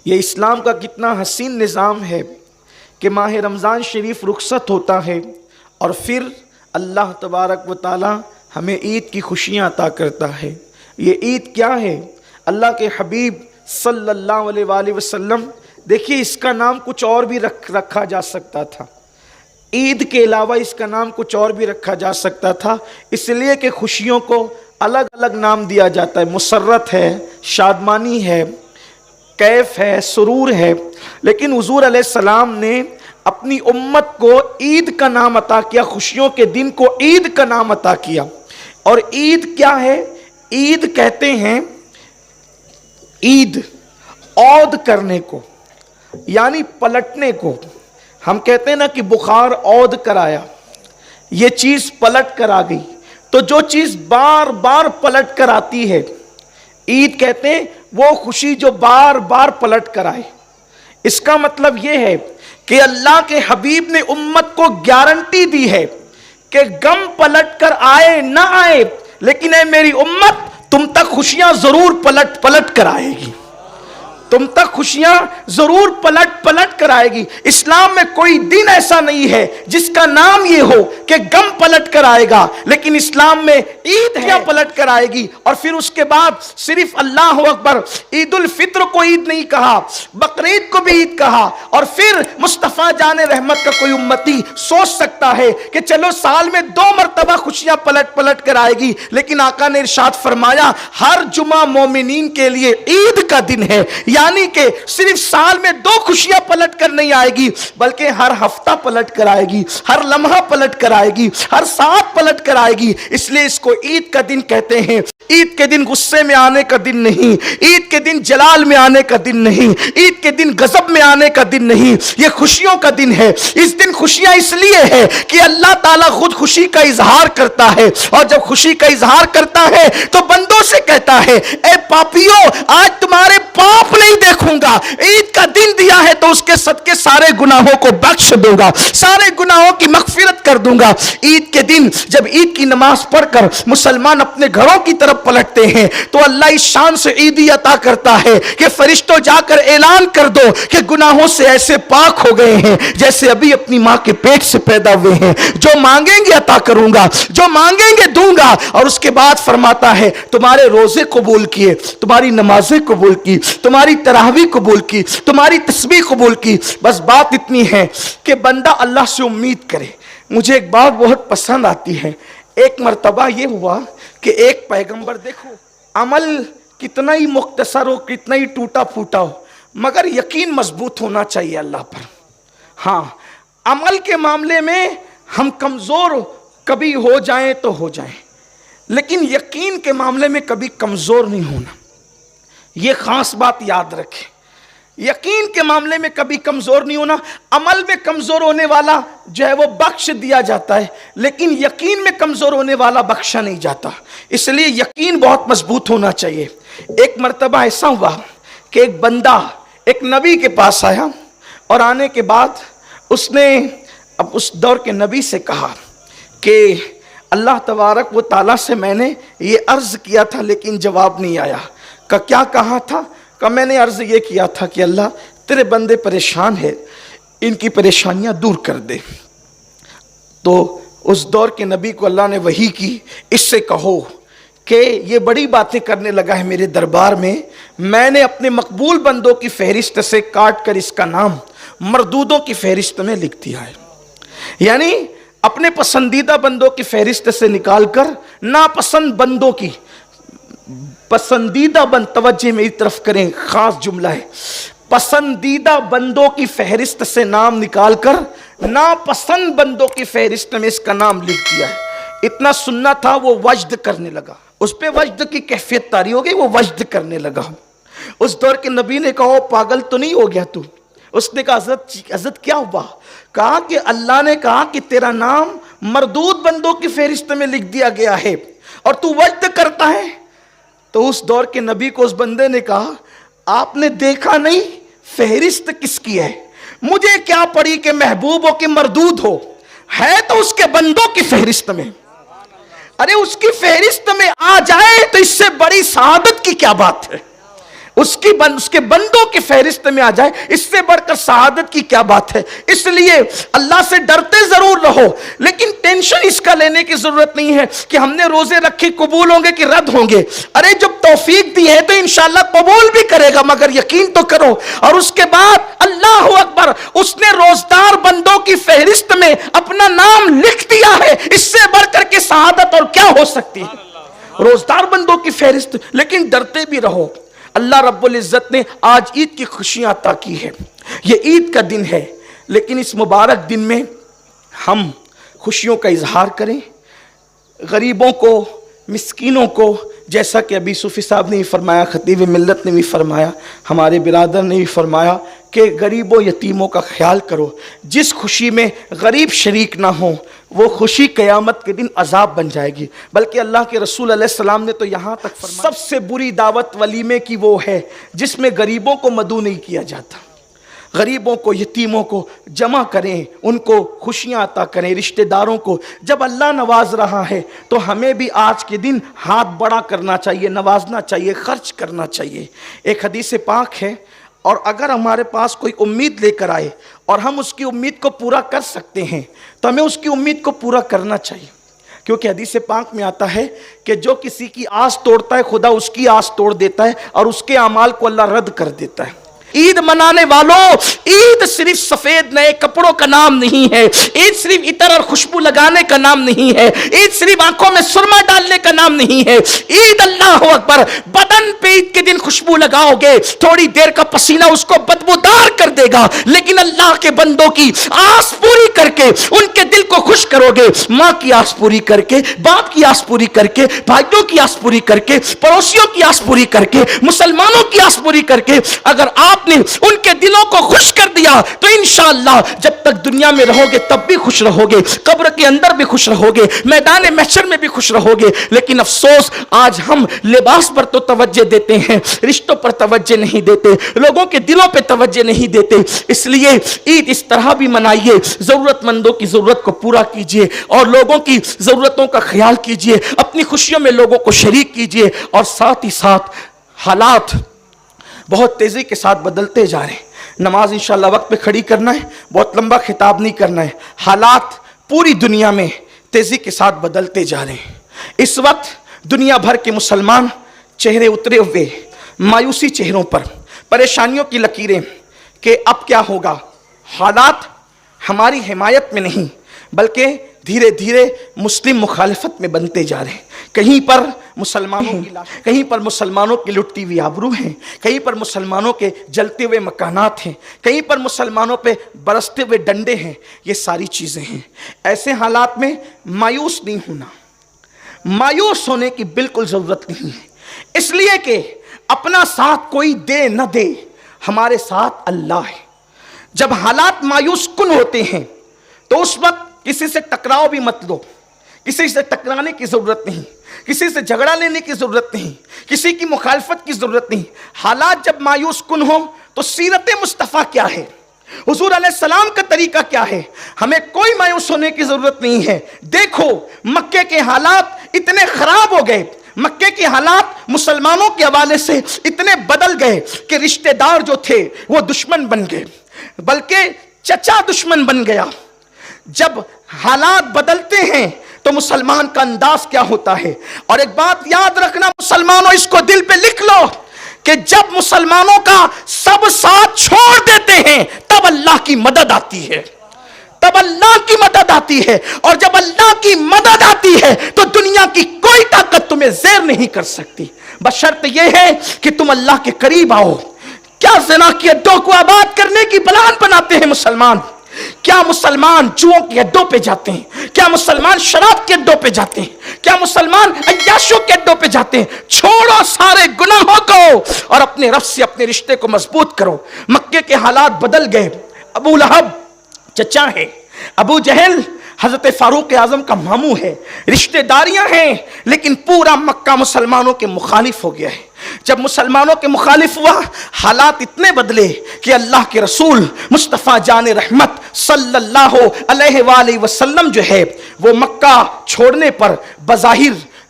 یہ اسلام کا کتنا حسین نظام ہے کہ ماہ رمضان شریف رخصت ہوتا ہے اور پھر اللہ تبارک و تعالی ہمیں عید کی خوشیاں عطا کرتا ہے۔ یہ عید کیا ہے؟ اللہ کے حبیب صلی اللہ علیہ وآلہ وسلم، دیکھیے اس کا نام کچھ اور بھی رکھا جا سکتا تھا، عید کے علاوہ اس کا نام کچھ اور بھی رکھا جا سکتا تھا، اس لیے کہ خوشیوں کو الگ الگ نام دیا جاتا ہے، مسرت ہے، شادمانی ہے، کیف ہے، سرور ہے، لیکن حضور علیہ السلام نے اپنی امت کو عید کا نام عطا کیا، خوشیوں کے دن کو عید کا نام عطا کیا۔ اور عید کیا ہے؟ عید کہتے ہیں عید عود کرنے کو، یعنی پلٹنے کو۔ ہم کہتے ہیں نا کہ بخار عود کرایا، یہ چیز پلٹ کر آ گئی، تو جو چیز بار بار پلٹ کر آتی ہے عید کہتے ہیں وہ خوشی جو بار بار پلٹ کر آئے۔ اس کا مطلب یہ ہے کہ اللہ کے حبیب نے امت کو گارنٹی دی ہے کہ غم پلٹ کر آئے نہ آئے، لیکن اے میری امت تم تک خوشیاں ضرور پلٹ کر آئے گی، تم تک خوشیاں ضرور پلٹ کر آئے گی۔ اسلام میں کوئی دن ایسا نہیں ہے جس کا نام یہ ہو کہ غم پلٹ کر آئے گا، لیکن اسلام میں عید کیا پلٹ کر آئے گی۔ اور پھر اس کے بعد صرف اللہ اکبر، عید الفطر کو عید نہیں کہا، بقرعید کو بھی عید کہا۔ اور پھر مصطفیٰ جان رحمت کا کوئی امتی سوچ سکتا ہے کہ چلو سال میں 2 مرتبہ خوشیاں پلٹ کر آئے گی، لیکن آقا نے ارشاد فرمایا ہر جمعہ مومنین کے لیے عید کا دن ہے، یعنی کہ صرف سال میں 2 خوشیاں پلٹ کر نہیں آئے گی، بلکہ ہر ہفتہ پلٹ کر آئے گی، ہر لمحہ پلٹ کر آئے گی، ہر ساتھ پلٹ کر آئے گی۔ اس لیے اس کو عید کا دن کہتے ہیں۔ عید کے دن غصے میں آنے کا دن نہیں، عید کے دن جلال میں آنے کا دن نہیں، عید کے دن غضب میں آنے کا دن نہیں، یہ خوشیوں کا دن ہے۔ اس دن خوشیاں اس لیے ہے کہ اللہ تعالیٰ خود خوشی کا اظہار کرتا ہے، اور جب خوشی کا اظہار کرتا ہے تو بندوں سے کہتا ہے اے پاپیو آج تمہارے پاپ نہیں دیکھوں گا، عید کا دن دیا ہے تو اس کے صدقے سارے گناہوں کو بخش دوں گا، سارے گناہوں کی مغفرت کر دوں گا۔ عید کے دن جب عید کی نماز پڑھ کر مسلمان اپنے گھروں کی طرف پلٹتے ہیں تو اللہ اس شان سے عیدی عطا کرتا ہے کہ فرشتوں جا کر اعلان کر دو کہ گناہوں سے ایسے پاک ہو گئے ہیں جیسے ابھی اپنی ماں کے پیٹ سے پیدا ہوئے ہیں، جو مانگیں گے عطا کروں گا، جو مانگیں گے دوں گا۔ اور اس کے بعد فرماتا ہے تمہارے روزے قبول کیے، تمہاری نمازیں قبول کی، تمہاری تراویح قبول کی، تمہاری تسبیح قبول کی۔ بس بات اتنی ہے کہ بندہ اللہ سے امید کرے۔ مجھے ایک بات بہت پسند آتی ہے، ایک مرتبہ یہ ہوا کہ ایک پیغمبر، دیکھو عمل کتنا ہی مختصر ہو، کتنا ہی ٹوٹا پھوٹا ہو، مگر یقین مضبوط ہونا چاہیے اللہ پر۔ ہاں عمل کے معاملے میں ہم کمزور کبھی ہو جائیں تو ہو جائیں، لیکن یقین کے معاملے میں کبھی کمزور نہیں ہونا، یہ خاص بات یاد رکھیں۔ یقین کے معاملے میں کبھی کمزور نہیں ہونا۔ عمل میں کمزور ہونے والا جو ہے وہ بخش دیا جاتا ہے، لیکن یقین میں کمزور ہونے والا بخشا نہیں جاتا، اس لیے یقین بہت مضبوط ہونا چاہیے۔ ایک مرتبہ ایسا ہوا کہ ایک بندہ ایک نبی کے پاس آیا، اور آنے کے بعد اس نے اب اس دور کے نبی سے کہا کہ اللہ تبارک و تعالیٰ سے میں نے یہ عرض کیا تھا لیکن جواب نہیں آیا۔ کہ کیا کہا تھا؟ کہ میں نے عرض یہ کیا تھا کہ اللہ تیرے بندے پریشان ہیں، ان کی پریشانیاں دور کر دے۔ تو اس دور کے نبی کو اللہ نے وحی کی، اس سے کہو کہ یہ بڑی باتیں کرنے لگا ہے میرے دربار میں نے اپنے مقبول بندوں کی فہرست سے کاٹ کر اس کا نام مردودوں کی فہرست میں لکھ دیا ہے، یعنی اپنے پسندیدہ بندوں کی فہرست سے نکال کر ناپسند بندوں کی، پسندیدہ بند، توجہ میری طرف کریں، خاص جملہ ہے، پسندیدہ بندوں کی فہرست سے نام نکال کر ناپسند بندوں کی فہرست میں اس کا نام لکھ دیا ہے۔ اتنا سننا تھا وہ وجد کرنے لگا، اس پہ وجد کی کیفیت طاری ہو گئی، وہ وجد کرنے لگا۔ اس دور کے نبی نے کہا پاگل تو نہیں ہو گیا تو؟ اس نے کہا حضرت کیا ہوا؟ کہا کہ اللہ نے کہا کہ تیرا نام مردود بندوں کی فہرست میں لکھ دیا گیا ہے اور تو وجد کرتا ہے۔ تو اس دور کے نبی کو اس بندے نے کہا آپ نے دیکھا نہیں فہرست کس کی ہے؟ مجھے کیا پڑی کہ محبوب ہو کہ مردود ہو، ہے تو اس کے بندوں کی فہرست میں۔ ارے اس کی فہرست میں آ جائے تو اس سے بڑی سعادت کی کیا بات ہے؟ اس کے بندوں کی فہرست میں آ جائے، اس سے بڑھ کر سعادت کی کیا بات ہے؟ اس لیے اللہ سے ڈرتے ضرور رہو، لیکن ٹینشن اس کا لینے کی ضرورت نہیں ہے کہ ہم نے روزے رکھے قبول ہوں گے کہ رد ہوں گے۔ ارے جب توفیق دی ہے تو انشاءاللہ قبول بھی کرے گا، مگر یقین تو کرو۔ اور اس کے بعد اللہ اکبر، اس نے روزدار بندوں کی فہرست میں اپنا نام لکھ دیا ہے، اس سے بڑھ کر کے سعادت اور کیا ہو سکتی ہے؟ روزدار بندوں کی فہرست۔ لیکن ڈرتے بھی رہو۔ اللہ رب العزت نے آج عید کی خوشیاں عطا کی ہے، یہ عید کا دن ہے، لیکن اس مبارک دن میں ہم خوشیوں کا اظہار کریں، غریبوں کو، مسکینوں کو، جیسا کہ ابھی صوفی صاحب نے بھی فرمایا، خطیب ملت نے بھی فرمایا، ہمارے برادر نے بھی فرمایا کہ غریبوں یتیموں کا خیال کرو۔ جس خوشی میں غریب شریک نہ ہوں وہ خوشی قیامت کے دن عذاب بن جائے گی۔ بلکہ اللہ کے رسول علیہ السلام نے تو یہاں تک فرمایا سب سے بری دعوت ولیمے کی وہ ہے جس میں غریبوں کو مدعو نہیں کیا جاتا۔ غریبوں کو، یتیموں کو جمع کریں، ان کو خوشیاں عطا کریں، رشتہ داروں کو۔ جب اللہ نواز رہا ہے تو ہمیں بھی آج کے دن ہاتھ بڑا کرنا چاہیے، نوازنا چاہیے، خرچ کرنا چاہیے۔ ایک حدیث پاک ہے، اور اگر ہمارے پاس کوئی امید لے کر آئے اور ہم اس کی امید کو پورا کر سکتے ہیں تو ہمیں اس کی امید کو پورا کرنا چاہیے، کیونکہ حدیث پاک میں آتا ہے کہ جو کسی کی آس توڑتا ہے خدا اس کی آس توڑ دیتا ہے، اور اس کے اعمال کو اللہ رد کر دیتا ہے۔ عید منانے والوں، عید صرف سفید نئے کپڑوں کا نام نہیں ہے، عید صرف عطر اور خوشبو لگانے کا نام نہیں ہے، عید صرف آنکھوں میں سرما ڈالنے کا نام نہیں ہے۔ عید اللہ اکبر، بدن پہ عید کے دن خوشبو لگاؤ گے، تھوڑی دیر کا پسینہ اس کو بدبودار کر دے گا، لیکن اللہ کے بندوں کی آس پوری کر کے ان کے دل کو خوش کرو گے، ماں کی آس پوری کر کے، باپ کی آس پوری کر کے، بھائیوں کی آس پوری کر کے، پڑوسیوں کی آس پوری کر کے، مسلمانوں کی آس پوری کر کے، اگر آپ نے ان کے دلوں کو خوش کر دیا تو انشاءاللہ جب تک دنیا میں رہو گے تب بھی خوش رہو گے، قبر کے اندر بھی خوش رہو گے، میدان محشر میں بھی خوش رہو گے۔ لیکن افسوس آج ہم لباس پر تو توجہ دیتے ہیں، رشتوں پر توجہ نہیں دیتے، لوگوں کے دلوں پہ توجہ نہیں دیتے۔ اس لیے عید اس طرح بھی منائیے، ضرورت مندوں کی ضرورت کو پورا کیجئے اور لوگوں کی ضرورتوں کا خیال کیجئے، اپنی خوشیوں میں لوگوں کو شریک کیجئے، اور ساتھ ہی ساتھ حالات بہت تیزی کے ساتھ بدلتے جا رہے ہیں۔ نماز انشاءاللہ وقت پہ کھڑی کرنا ہے، بہت لمبا خطاب نہیں کرنا ہے۔ حالات پوری دنیا میں تیزی کے ساتھ بدلتے جا رہے ہیں۔ اس وقت دنیا بھر کے مسلمان چہرے اترے ہوئے، مایوسی چہروں پر، پریشانیوں کی لکیریں کہ اب کیا ہوگا۔ حالات ہماری حمایت میں نہیں بلکہ دھیرے دھیرے مسلم مخالفت میں بنتے جا رہے ہیں۔ کہیں پر مسلمانوں کی کہیں پر مسلمانوں کی لٹتی ہوئی آبرو ہیں، کہیں پر مسلمانوں کے جلتے ہوئے مکانات ہیں، کہیں پر مسلمانوں پہ برستے ہوئے ڈنڈے ہیں۔ یہ ساری چیزیں ہیں۔ ایسے حالات میں مایوس نہیں ہونا، مایوس ہونے کی بالکل ضرورت نہیں ہے، اس لیے کہ اپنا ساتھ کوئی دے نہ دے، ہمارے ساتھ اللہ ہے۔ جب حالات مایوس کن ہوتے ہیں تو اس وقت کسی سے ٹکراؤ بھی مت لو، کسی سے ٹکرانے کی ضرورت نہیں، کسی سے جھگڑا لینے کی ضرورت نہیں، کسی کی مخالفت کی ضرورت نہیں۔ حالات جب مایوس کن ہوں تو سیرت مصطفیٰ کیا ہے، حضور علیہ السلام کا طریقہ کیا ہے، ہمیں کوئی مایوس ہونے کی ضرورت نہیں ہے۔ دیکھو مکے کے حالات اتنے خراب ہو گئے، مکے کے حالات مسلمانوں کے حوالے سے اتنے بدل گئے کہ رشتہ دار جو تھے وہ دشمن بن گئے، بلکہ چچا دشمن بن گیا۔ جب حالات بدلتے ہیں تو مسلمان کا انداز کیا ہوتا ہے۔ اور ایک بات یاد رکھنا مسلمانوں، اس کو دل پہ لکھ لو کہ جب مسلمانوں کا سب ساتھ چھوڑ دیتے ہیں تب اللہ کی مدد آتی ہے، تب اللہ کی مدد آتی ہے، اور جب اللہ کی مدد آتی ہے تو دنیا کی کوئی طاقت تمہیں زیر نہیں کر سکتی، بشرط یہ ہے کہ تم اللہ کے قریب آؤ۔ کیا زنا کی اڈوں کو آباد کرنے کی پلان بناتے ہیں مسلمان، کیا مسلمان جوؤں کے اڈوں پہ جاتے ہیں، کیا مسلمان شراب کے اڈوں پہ جاتے ہیں، کیا مسلمان عیاشوں کے اڈوں پہ جاتے ہیں۔ چھوڑو سارے گناہوں کو اور اپنے رب سے اپنے رشتے کو مضبوط کرو۔ مکے کے حالات بدل گئے، ابو لہب چچا ہے، ابو جہل حضرت فاروق اعظم کا ماموں ہے، رشتہ داریاں ہیں، لیکن پورا مکہ مسلمانوں کے مخالف ہو گیا ہے۔ جب مسلمانوں کے مخالف ہوا حالات اتنے بدلے کہ اللہ کے رسول مصطفیٰ جان رحمت صلی اللہ علیہ وآلہ وسلم جو ہے وہ مکہ چھوڑنے پر بظاہر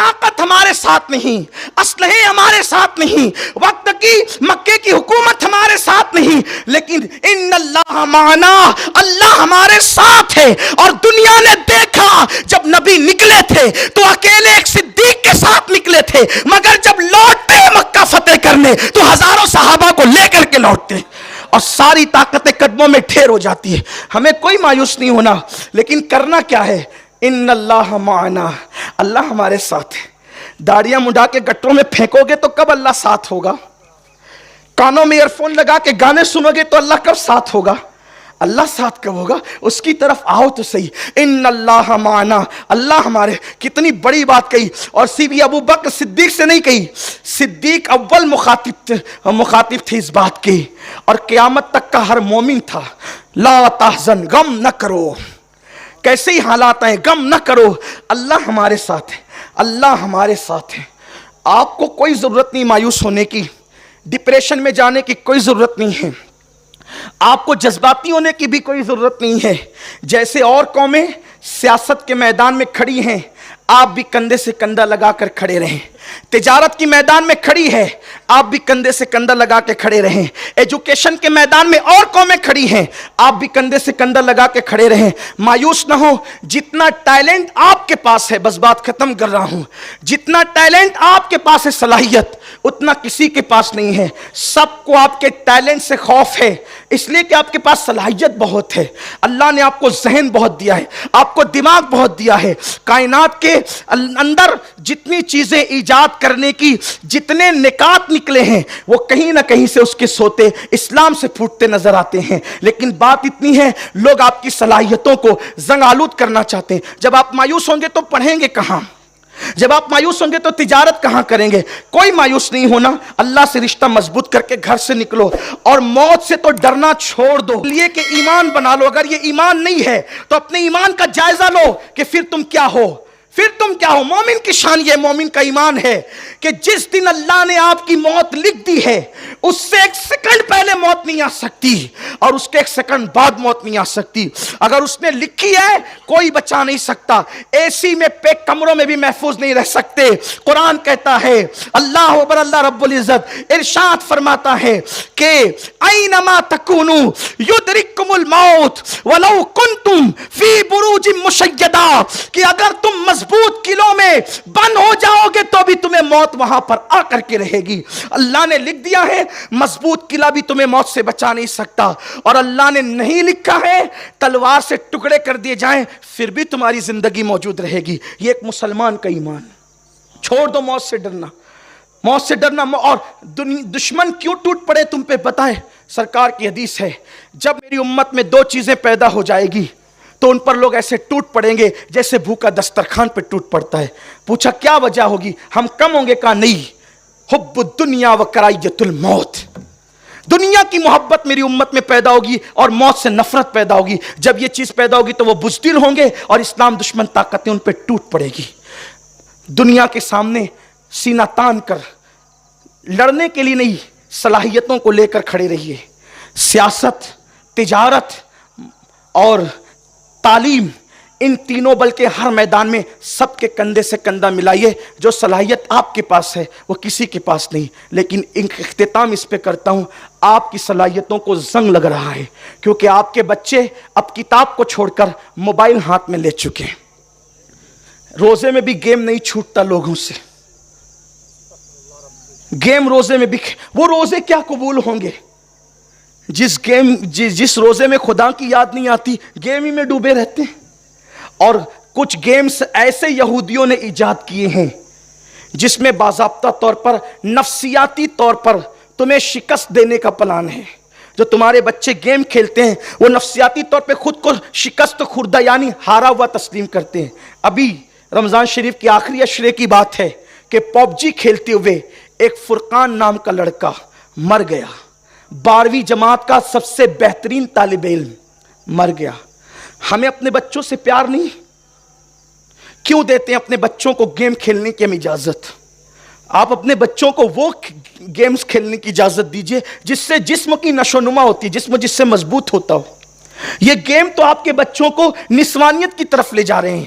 طاقت ہمارے ساتھ نہیں، اسلحے ہمارے ساتھ نہیں، وقت کی مکے کی حکومت ہمارے ساتھ نہیں، لیکن ان اللہ معنا، اللہ ہمارے ساتھ ہے۔ اور دنیا نے دیکھا جب نبی نکلے تھے تو اکیلے ایک صدیق کے ساتھ نکلے تھے، مگر جب لوٹتے مکہ فتح کرنے تو ہزاروں صحابہ کو لے کر کے لوٹتے اور ساری طاقتیں قدموں میں ڈھیر ہو جاتی ہے۔ ہمیں کوئی مایوس نہیں ہونا، لیکن کرنا کیا ہے؟ ان اللہ معنا، اللہ ہمارے ساتھ ہے۔ داڑیاں منڈا کے گٹروں میں پھینکو گے تو کب اللہ ساتھ ہوگا؟ کانوں میں ایئر فون لگا کے گانے سنو گے تو اللہ کب ساتھ ہوگا؟ اللہ ساتھ کب ہوگا؟ اس کی طرف آؤ تو صحیح۔ ان اللہ معنا، اللہ ہمارے۔ کتنی بڑی بات کہی، اور بھی ابو بکر صدیق سے نہیں کہی، صدیق اول مخاطب تھے اس بات کی، اور قیامت تک کا ہر مومن تھا۔ لا تحزن، غم نہ کرو، کیسے ہی حالات آئیں غم نہ کرو، اللہ ہمارے ساتھ ہے، اللہ ہمارے ساتھ ہے۔ آپ کو کوئی ضرورت نہیں مایوس ہونے کی، ڈپریشن میں جانے کی کوئی ضرورت نہیں ہے، آپ کو جذباتی ہونے کی بھی کوئی ضرورت نہیں ہے۔ جیسے اور قومیں سیاست کے میدان میں کھڑی ہیں، آپ بھی کندھے سے کندھا لگا کر کھڑے رہیں۔ تجارت کی میدان میں کھڑی ہے، آپ بھی کندھے سے کندھا لگا کے کھڑے رہیں۔ ایجوکیشن کے میدان میں اور قومیں کھڑی ہیں، آپ بھی کندھے سے کندھا لگا کے کھڑے رہیں۔ مایوس نہ ہو، جتنا ٹیلنٹ آپ کے پاس ہے، بس بات ختم کر رہا ہوں، جتنا ٹیلنٹ آپ کے پاس ہے صلاحیت، اتنا کسی کے پاس نہیں ہے۔ سب کو آپ کے ٹیلنٹ سے خوف ہے، اس لیے کہ آپ کے پاس صلاحیت بہت ہے۔ اللہ نے آپ کو ذہن بہت دیا ہے، آپ کو دماغ بہت دیا ہے۔ کائنات کے اندر جتنی چیزیں ایجاد کرنے کی، جتنے نکات نکلے ہیں، وہ کہیں نہ کہیں سے اس کے سوتے اسلام سے پھوٹتے نظر آتے ہیں۔ لیکن بات اتنی ہے، لوگ آپ کی صلاحیتوں کو زنگ آلود کرنا چاہتے ہیں۔ جب آپ مایوس ہوں گے تو پڑھیں گے کہاں؟ جب آپ مایوس ہوں گے تو تجارت کہاں کریں گے؟ کوئی مایوس نہیں ہونا، اللہ سے رشتہ مضبوط کر کے گھر سے نکلو، اور موت سے تو ڈرنا چھوڑ دو، لیے کہ ایمان بنا لو۔ اگر یہ ایمان نہیں ہے تو اپنے ایمان کا جائزہ لو کہ پھر تم کیا ہو، پھر تم کیا ہو۔ مومن کی شان یہ، مومن کا ایمان ہے کہ جس دن اللہ نے آپ کی موت لکھ دی ہے، اس سے ایک سیکنڈ پہلے موت نہیں آ سکتی، اور اس کے ایک سیکنڈ بعد موت نہیں آ سکتی۔ اگر اس نے لکھی ہے، کوئی بچا نہیں سکتا۔ اے سی میں پیک کمروں میں بھی محفوظ نہیں رہ سکتے۔ قرآن کہتا ہے، اللہ اکبر، اللہ رب العزت ارشاد فرماتا ہے کہ اینما تکونوا یدرککم الموت ولو کنتم فی بروج مشیدہ، کہ اگر تم مضبوط قلعوں میں بند ہو جاؤ گے تو بھی تمہیں موت وہاں پر آ کر کے رہے گی۔ اللہ نے لکھ دیا ہے، مضبوط قلعہ بھی تمہیں موت سے بچا نہیں سکتا، اور اللہ نے نہیں لکھا ہے تلوار سے ٹکڑے کر دیے جائیں پھر بھی تمہاری زندگی موجود رہے گی۔ یہ ایک مسلمان کا ایمان۔ چھوڑ دو موت سے ڈرنا، موت سے ڈرنا۔ اور دشمن کیوں ٹوٹ پڑے تم پہ پتہ ہے؟ سرکار کی حدیث ہے، جب میری امت میں دو چیزیں پیدا ہو جائے گی تو ان پر لوگ ایسے ٹوٹ پڑیں گے جیسے بھوکا دسترخوان پہ ٹوٹ پڑتا ہے۔ پوچھا کیا وجہ ہوگی؟ ہم کم ہوں گے؟ کہا نہیں، حب الدنیا و کراہیت الموت، دنیا کی محبت میری امت میں پیدا ہوگی اور موت سے نفرت پیدا ہوگی۔ جب یہ چیز پیدا ہوگی تو وہ بزدل ہوں گے اور اسلام دشمن طاقتیں ان پہ ٹوٹ پڑے گی۔ دنیا کے سامنے سینہ تان کر لڑنے کے لیے نہیں، صلاحیتوں کو لے کر کھڑے رہیے۔ سیاست، تجارت اور تعلیم، ان تینوں بلکہ ہر میدان میں سب کے کندھے سے کندھا ملائیے۔ جو صلاحیت آپ کے پاس ہے وہ کسی کے پاس نہیں۔ لیکن اختتام اس پہ کرتا ہوں، آپ کی صلاحیتوں کو زنگ لگ رہا ہے، کیونکہ آپ کے بچے اب کتاب کو چھوڑ کر موبائل ہاتھ میں لے چکے ہیں۔ روزے میں بھی گیم نہیں چھوٹتا لوگوں سے، گیم روزے میں بھی۔ وہ روزے کیا قبول ہوں گے جس روزے میں خدا کی یاد نہیں آتی، گیم ہی میں ڈوبے رہتے ہیں۔ اور کچھ گیمز ایسے یہودیوں نے ایجاد کیے ہیں جس میں باضابطہ طور پر نفسیاتی طور پر تمہیں شکست دینے کا پلان ہے۔ جو تمہارے بچے گیم کھیلتے ہیں وہ نفسیاتی طور پہ خود کو شکست خوردہ یعنی ہارا ہوا تسلیم کرتے ہیں۔ ابھی رمضان شریف کی آخری عشرے کی بات ہے کہ پب جی کھیلتے ہوئے ایک فرقان نام کا لڑکا مر گیا۔ 12ویں جماعت کا سب سے بہترین طالب علم مر گیا۔ ہمیں اپنے بچوں سے پیار نہیں؟ کیوں دیتے ہیں اپنے بچوں کو گیم کھیلنے کی ہم اجازت؟ آپ اپنے بچوں کو وہ گیمز کھیلنے کی اجازت دیجئے جس سے جسم کی نشو نما ہوتی ہے، جسم جس سے مضبوط ہوتا ہو۔ یہ گیم تو آپ کے بچوں کو نسوانیت کی طرف لے جا رہے ہیں۔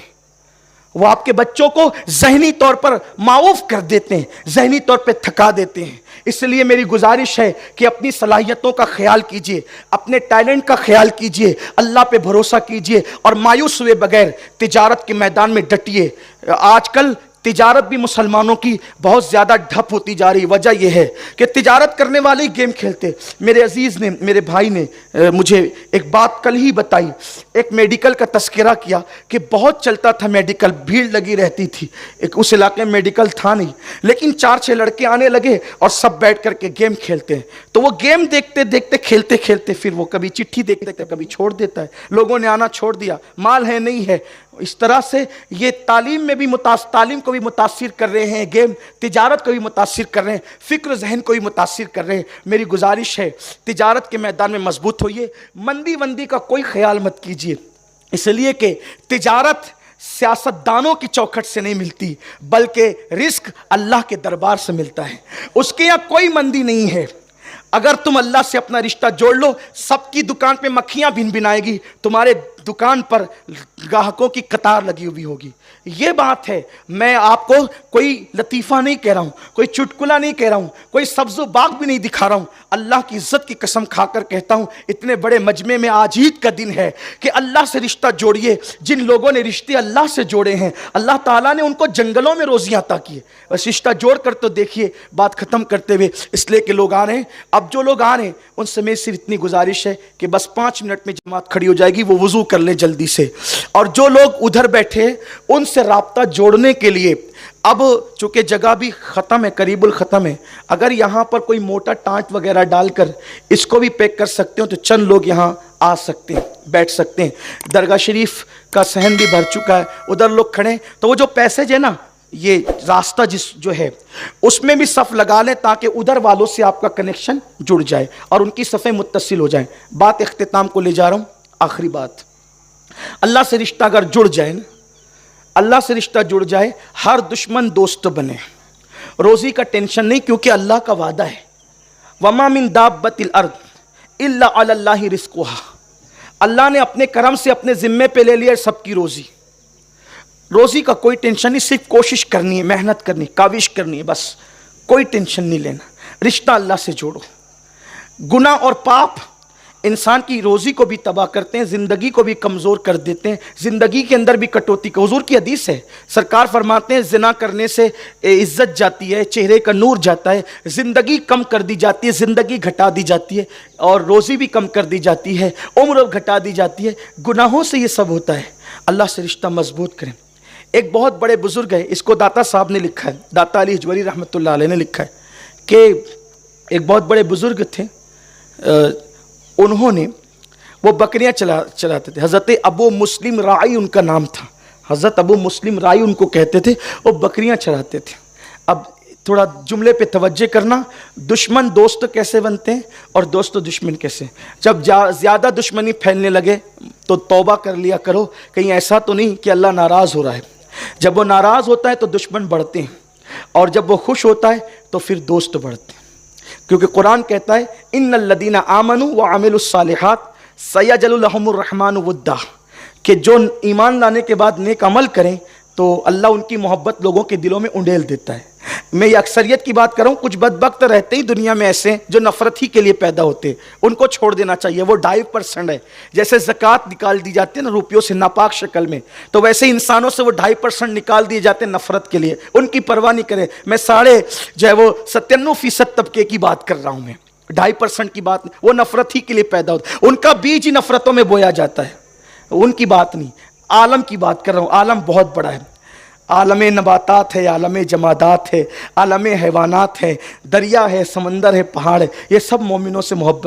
وہ آپ کے بچوں کو ذہنی طور پر معاف کر دیتے ہیں، ذہنی طور پہ تھکا دیتے ہیں۔ اس لیے میری گزارش ہے کہ اپنی صلاحیتوں کا خیال کیجئے، اپنے ٹیلنٹ کا خیال کیجئے، اللہ پہ بھروسہ کیجئے اور مایوس ہوئے بغیر تجارت کے میدان میں ڈٹیے۔ آج کل تجارت بھی مسلمانوں کی بہت زیادہ ڈھپ ہوتی جا رہی، وجہ یہ ہے کہ تجارت کرنے والے گیم کھیلتے۔ میرے عزیز نے، میرے بھائی نے مجھے ایک بات کل ہی بتائی، ایک میڈیکل کا تذکرہ کیا کہ بہت چلتا تھا میڈیکل، بھیڑ لگی رہتی تھی، ایک اس علاقے میں میڈیکل تھا نہیں، لیکن 4-6 لڑکے آنے لگے اور سب بیٹھ کر کے گیم کھیلتے ہیں۔ تو وہ گیم دیکھتے دیکھتے کھیلتے کھیلتے پھر وہ کبھی چٹھی دیکھتے دیکھتے کبھی چھوڑ دیتا ہے، لوگوں نے آنا چھوڑ دیا، مال ہے نہیں ہے۔ اس طرح سے یہ تعلیم میں بھی تعلیم کو بھی متاثر کر رہے ہیں، گیم تجارت کو بھی متاثر کر رہے ہیں، فکر ذہن کو بھی متاثر کر رہے ہیں۔ میری گزارش ہے تجارت کے میدان میں مضبوط ہوئیے، مندی وندی کا کوئی خیال مت کیجیے، اس لیے کہ تجارت سیاستدانوں کی چوکھٹ سے نہیں ملتی، بلکہ رزق اللہ کے دربار سے ملتا ہے، اس کے یہاں کوئی مندی نہیں ہے۔ اگر تم اللہ سے اپنا رشتہ جوڑ لو، سب کی دکان پہ مکھیاں بن بنائے گی، تمہارے دکان پر گاہکوں کی قطار لگی ہوئی ہوگی۔ یہ بات ہے، میں آپ کو کوئی لطیفہ نہیں کہہ رہا ہوں، کوئی چٹکلا نہیں کہہ رہا ہوں، کوئی سبز و باغ بھی نہیں دکھا رہا ہوں، اللہ کی عزت کی قسم کھا کر کہتا ہوں، اتنے بڑے مجمع میں آج عید کا دن ہے کہ اللہ سے رشتہ جوڑیے۔ جن لوگوں نے رشتے اللہ سے جوڑے ہیں، اللہ تعالیٰ نے ان کو جنگلوں میں روزیاں عطا کی ہے۔ بس رشتہ جوڑ کر تو دیکھیے، بات ختم کرتے ہوئے، اس لیے کہ لوگ آ رہے ہیں، اب جو لوگ آ رہے ہیں ان سے میں صرف اتنی گزارش ہے کہ بس 5 منٹ میں جماعت کھڑی ہو جائے گی، وہ وضو کر لیں جلدی سے، اور جو لوگ ادھر بیٹھے ان سے رابطہ جوڑنے کے لیے اب چونکہ جگہ بھی ختم ہے، قریب الختم ہے، اگر یہاں پر کوئی موٹا ٹانٹ وغیرہ ڈال کر اس کو بھی پیک کر سکتے ہو تو چند لوگ یہاں آ سکتے ہیں، بیٹھ سکتے ہیں۔ درگاہ شریف کا صحن بھی بھر چکا ہے، ادھر لوگ کھڑے ہیں، تو وہ جو پیسیج ہے نا، یہ راستہ جو ہے اس میں بھی صف لگا لیں تاکہ ادھر والوں سے آپ کا کنیکشن جڑ جائے اور ان کی صفیں متصل ہو جائیں۔ بات اختتام کو لے جا رہا ہوں، آخری بات، اللہ سے رشتہ اگر جڑ جائے نا، اللہ سے رشتہ جڑ جائے، ہر دشمن دوست بنے، روزی کا ٹینشن نہیں، کیونکہ اللہ کا وعدہ ہے وَمَا مِن دَابَّةِ الْأَرْضِ إِلَّا عَلَى اللَّهِ رِزْقُهَا، اللہ نے اپنے کرم سے اپنے ذمے پہ لے لیا سب کی روزی، روزی کا کوئی ٹینشن نہیں، صرف کوشش کرنی ہے، محنت کرنی ہے، کاوش کرنی ہے، بس کوئی ٹینشن نہیں لینا، رشتہ اللہ سے جوڑو۔ گناہ اور پاپ انسان کی روزی کو بھی تباہ کرتے ہیں، زندگی کو بھی کمزور کر دیتے ہیں، زندگی کے اندر بھی کٹوتی کا، حضور کی حدیث ہے، سرکار فرماتے ہیں زنا کرنے سے عزت جاتی ہے، چہرے کا نور جاتا ہے، زندگی کم کر دی جاتی ہے، زندگی گھٹا دی جاتی ہے، اور روزی بھی کم کر دی جاتی ہے، عمر گھٹا دی جاتی ہے، گناہوں سے یہ سب ہوتا ہے۔ اللہ سے رشتہ مضبوط کریں۔ ایک بہت بڑے بزرگ ہے، اس کو داتا صاحب نے لکھا ہے، داتا علی حجوری رحمۃ اللہ علیہ نے لکھا ہے کہ ایک بہت بڑے بزرگ تھے، انہوں نے وہ بکریاں چلاتے تھے، حضرت ابو مسلم رائی ان کا نام تھا، حضرت ابو مسلم رائی ان کو کہتے تھے، وہ بکریاں چلاتے تھے۔ اب تھوڑا جملے پہ توجہ کرنا، دشمن دوست کیسے بنتے ہیں اور دوست دشمن کیسے؟ جب زیادہ دشمنی پھیلنے لگے تو توبہ کر لیا کرو، کہیں ایسا تو نہیں کہ اللہ ناراض ہو رہا ہے۔ جب وہ ناراض ہوتا ہے تو دشمن بڑھتے ہیں، اور جب وہ خوش ہوتا ہے تو پھر دوست بڑھتے ہیں، کیونکہ قرآن کہتا ہے ان الذین آمنوا وعملوا الصالحات سیجعل لهم الرحمن ودا، کہ جو ایمان لانے کے بعد نیک عمل کریں تو اللہ ان کی محبت لوگوں کے دلوں میں انڈیل دیتا ہے۔ میں یہ اکثریت کی بات کر رہا ہوں، کچھ بدبخت رہتے ہی دنیا میں ایسے جو نفرت ہی کے لیے پیدا ہوتے ہیں، ان کو چھوڑ دینا چاہیے، وہ 2.5% ہے۔ جیسے زکوٰۃ نکال دی جاتی ہے نا روپیوں سے ناپاک شکل میں، تو ویسے انسانوں سے وہ 2.5% نکال دیے جاتے ہیں نفرت کے لیے، ان کی پرواہ نہیں کریں۔ میں 97% طبقے کی بات کر رہا ہوں، میں 2.5% کی بات نہیں، وہ نفرت ہی کے لیے پیدا ہوتا ہے، ان کا بیج ہی نفرتوں میں بویا جاتا ہے، ان کی بات نہیں، عالم کی بات کر رہا ہوں۔ عالم بہت بڑا ہے، عالم نباتات ہے، عالم جمادات ہے، عالم حیوانات ہے، دریا ہے، سمندر ہے، پہاڑ ہے، یہ سب مومنوں سے محبت